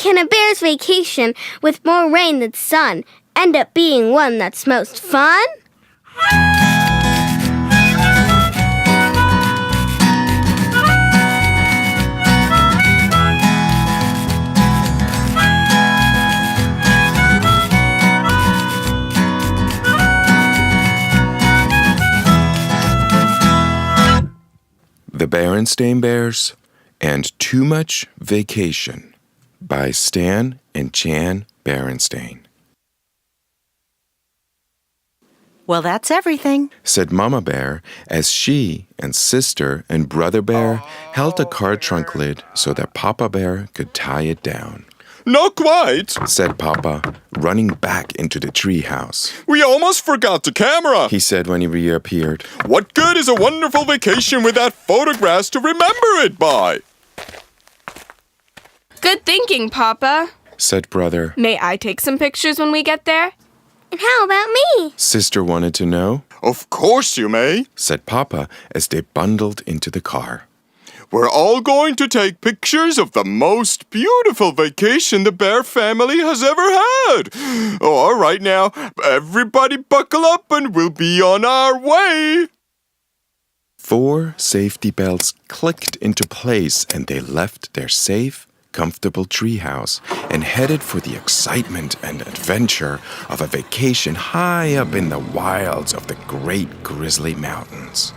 can a bear's vacation with more rain than sun end up being one that's most fun? The Berenstain Bears and Too Much Vacation by Stan and Chan Berenstain. Well, that's everything, said Mama Bear as she and Sister and Brother Bear held the car trunk lid so that Papa Bear could tie it down. Not quite, said Papa, running back into the treehouse. We almost forgot the camera, he said when he reappeared. What good is a wonderful vacation without photographs to remember it by? Good thinking, Papa, said Brother. May I take some pictures when we get there? And how about me? Sister wanted to know. Of course you may, said Papa as they bundled into the car. We're all going to take pictures of the most beautiful vacation the Bear family has ever had. All right now, everybody buckle up and we'll be on our way. 4 safety belts clicked into place and they left their safe, comfortable treehouse and headed for the excitement and adventure of a vacation high up in the wilds of the Great Grizzly Mountains.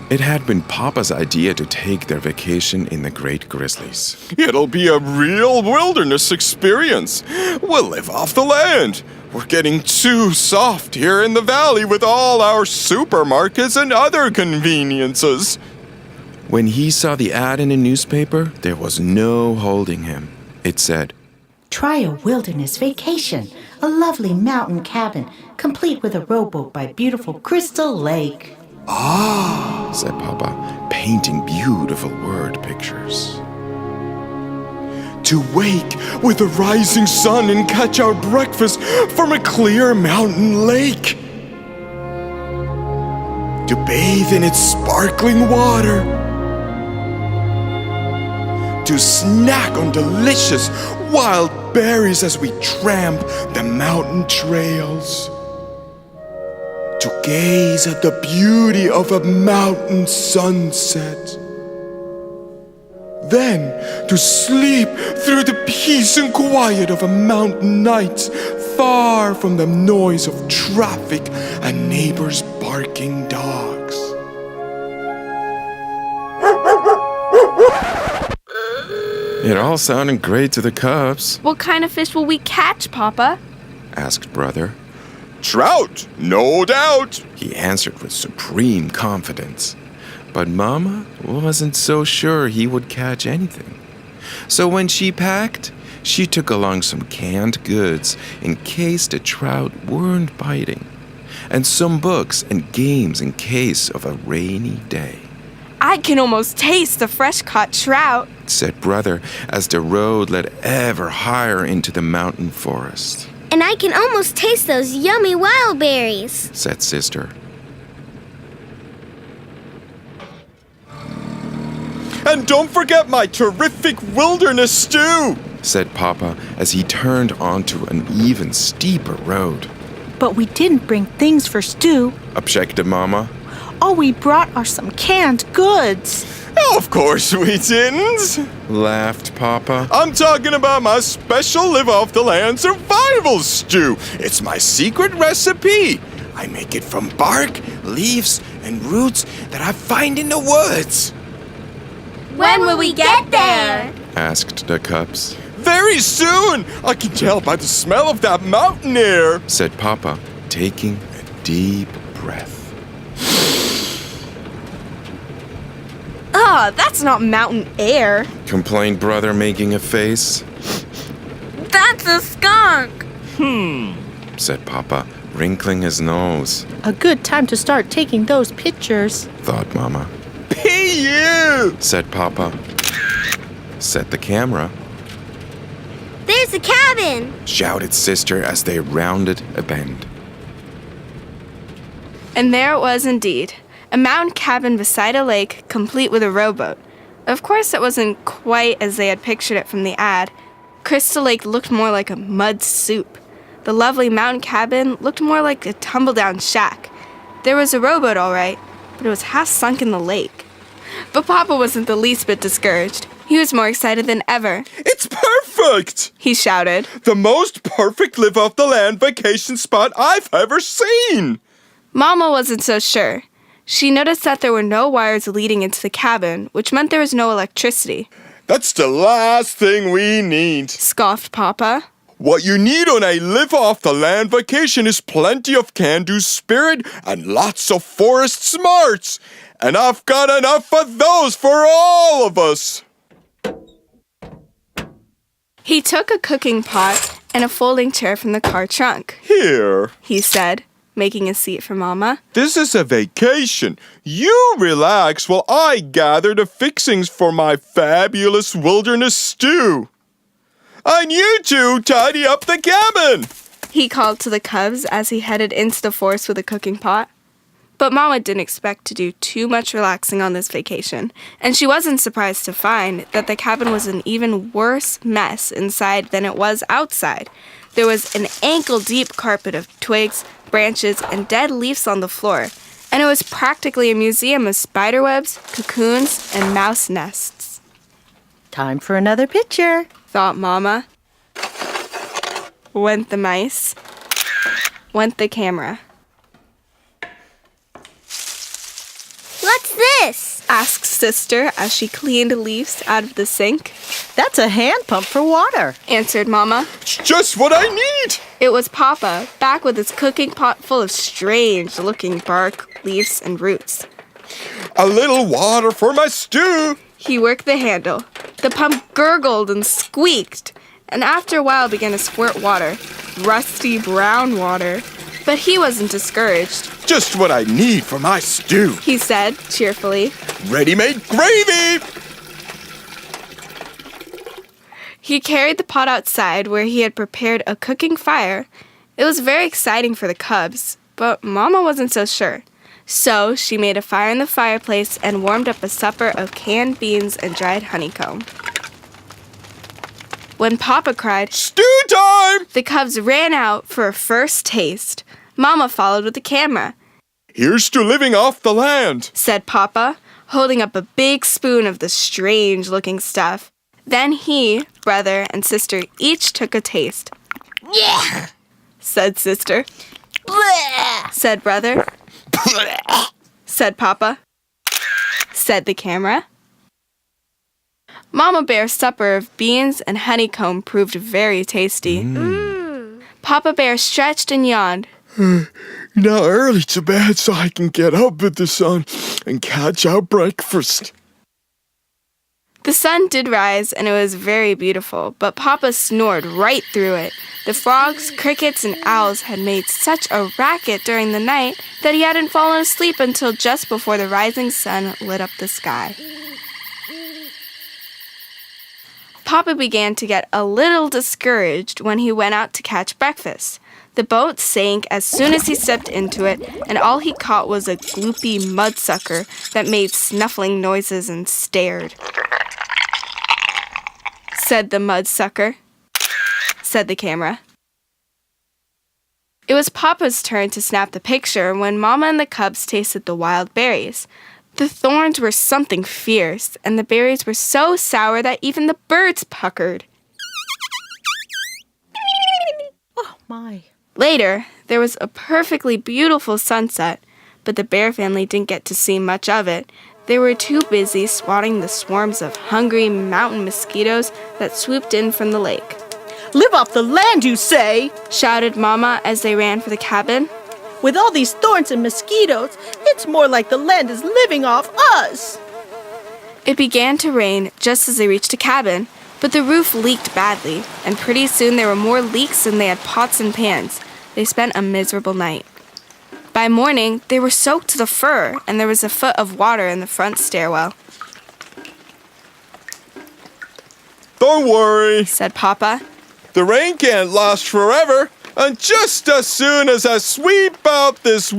It had been Papa's idea to take their vacation in the Great Grizzlies. It'll be a real wilderness experience. We'll live off the land. We're getting too soft here in the valley with all our supermarkets and other conveniences. When he saw the ad in the newspaper, there was no holding him. It said, Try a wilderness vacation, a lovely mountain cabin, complete with a rowboat by beautiful Crystal Lake. Ah, said Papa, painting beautiful word pictures. To wake with the rising sun and catch our breakfast from a clear mountain lake. To bathe in its sparkling water. To snack on delicious wild berries as we tramp the mountain trails. To gaze at the beauty of a mountain sunset. Then to sleep through the peace and quiet of a mountain night, far from the noise of traffic and neighbors' barking dogs. It all sounded great to the cubs. What kind of fish will we catch, Papa? asked Brother. Trout, no doubt, he answered with supreme confidence. But Mama wasn't so sure he would catch anything. So when she packed, she took along some canned goods in case the trout weren't biting, and some books and games in case of a rainy day. I can almost taste the fresh-caught trout, said Brother as the road led ever higher into the mountain forest. And I can almost taste those yummy wild berries, said Sister. And don't forget my terrific wilderness stew, said Papa as he turned onto an even steeper road. But we didn't bring things for stew, objected Mama. All we brought are some canned goods. Of course we didn't, laughed Papa. I'm talking about my special live-off-the-land survival stew. It's my secret recipe. I make it from bark, leaves, and roots that I find in the woods. When will we get there? asked the cubs. Very soon! I can tell by the smell of that mountain air, said Papa, taking a deep breath. That's not mountain air, complained Brother, making a face. That's a skunk, said Papa, wrinkling his nose. A good time to start taking those pictures, thought Mama. P.U., said Papa. Set the camera. There's a cabin, shouted Sister as they rounded a bend. And there it was indeed. A mountain cabin beside a lake, complete with a rowboat. Of course, it wasn't quite as they had pictured it from the ad. Crystal Lake looked more like a mud soup. The lovely mountain cabin looked more like a tumble-down shack. There was a rowboat, all right, but it was half sunk in the lake. But Papa wasn't the least bit discouraged. He was more excited than ever. It's perfect! He shouted. The most perfect live-off-the-land vacation spot I've ever seen! Mama wasn't so sure. She noticed that there were no wires leading into the cabin, which meant there was no electricity. That's the last thing we need, Scoffed Papa. What you need on a live-off-the-land vacation is plenty of can-do spirit and lots of forest smarts. And I've got enough of those for all of us. He took a cooking pot and a folding chair from the car trunk. Here, he said, making a seat for Mama. This is a vacation. You relax while I gather the fixings for my fabulous wilderness stew. And you two tidy up the cabin, he called to the cubs as he headed into the forest with a cooking pot. But Mama didn't expect to do too much relaxing on this vacation, and she wasn't surprised to find that the cabin was an even worse mess inside than it was outside. There was an ankle-deep carpet of twigs, branches, and dead leaves on the floor, and it was practically a museum of spiderwebs, cocoons, and mouse nests. Time for another picture, thought Mama. Went the mice. Went the camera. What's this? Asked Sister as she cleaned leaves out of the sink. That's a hand pump for water, answered Mama. It's just what I need. It was Papa, back with his cooking pot full of strange-looking bark, leaves, and roots. A little water for my stew. He worked the handle. The pump gurgled and squeaked, and after a while began to squirt water. Rusty brown water. But he wasn't discouraged. Just what I need for my stew, he said cheerfully. Ready-made gravy! He carried the pot outside where he had prepared a cooking fire. It was very exciting for the cubs, but Mama wasn't so sure. So she made a fire in the fireplace and warmed up a supper of canned beans and dried honeycomb. When Papa cried, "Stew time!" the cubs ran out for a first taste. Mama followed with the camera. "Here's to living off the land," said Papa, holding up a big spoon of the strange-looking stuff. Then he, brother, and sister each took a taste. Yeah, said sister. bleh, Said brother. Said Papa. Said the camera. Mama Bear's supper of beans and honeycomb proved very tasty. Papa Bear stretched and yawned. Now early to bed so I can get up with the sun and catch our breakfast. The sun did rise, and it was very beautiful, but Papa snored right through it. The frogs, crickets, and owls had made such a racket during the night that he hadn't fallen asleep until just before the rising sun lit up the sky. Papa began to get a little discouraged when he went out to catch breakfast. The boat sank as soon as he stepped into it, and all he caught was a gloopy mudsucker that made snuffling noises and stared. Said the mudsucker. Said the camera. It was Papa's turn to snap the picture when Mama and the cubs tasted the wild berries. The thorns were something fierce, and the berries were so sour that even the birds puckered. Oh, my. Later, there was a perfectly beautiful sunset, but the bear family didn't get to see much of it. They were too busy swatting the swarms of hungry mountain mosquitoes that swooped in from the lake. Live off the land, you say? Shouted Mama as they ran for the cabin. With all these thorns and mosquitoes, it's more like the land is living off us. It began to rain just as they reached the cabin, but the roof leaked badly, and pretty soon there were more leaks than they had pots and pans. They spent a miserable night. By morning, they were soaked to the fur, and there was a foot of water in the front stairwell. Don't worry, said Papa. The rain can't last forever, and just as soon as I sweep out this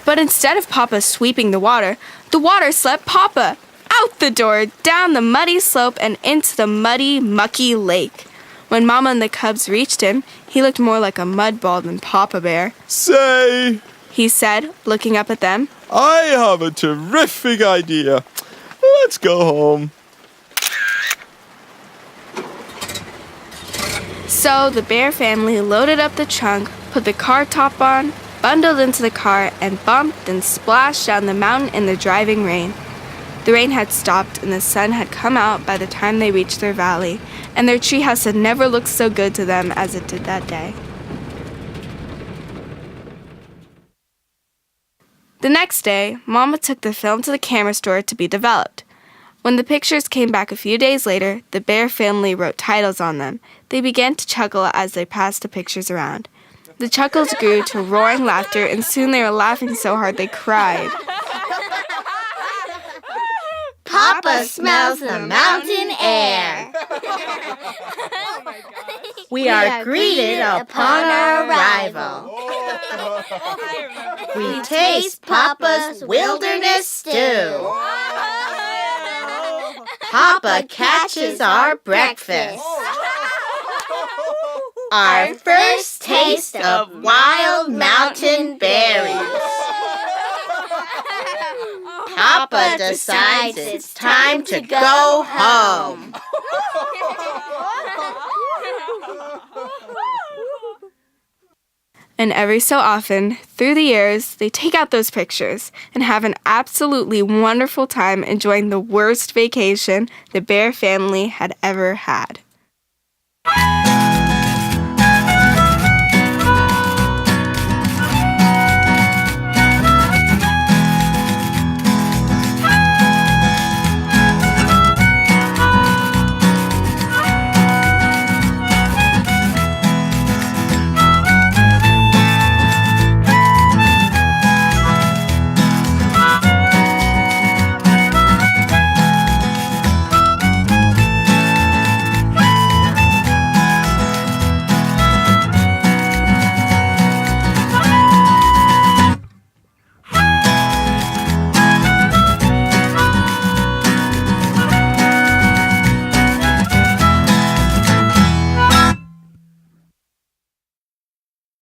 But instead of Papa sweeping the water swept Papa out the door, down the muddy slope, and into the muddy, mucky lake. When Mama and the cubs reached him, he looked more like a mud ball than Papa Bear. Say, He said, looking up at them. I have a terrific idea. Let's go home. So the bear family loaded up the trunk, put the car top on, bundled into the car, and bumped and splashed down the mountain in the driving rain. The rain had stopped and the sun had come out by the time they reached their valley, and their treehouse had never looked so good to them as it did that day. The next day, Mama took the film to the camera store to be developed. When the pictures came back a few days later, the bear family wrote titles on them. They began to chuckle as they passed the pictures around. The chuckles grew to roaring laughter, and soon they were laughing so hard they cried. Papa smells the mountain air. We are greeted upon our arrival. We taste Papa's wilderness stew. Papa catches our breakfast. Our first taste of wild mountain berries. Papa decides it's time to go home. And every so often, through the years, they take out those pictures and have an absolutely wonderful time enjoying the worst vacation the bear family had ever had.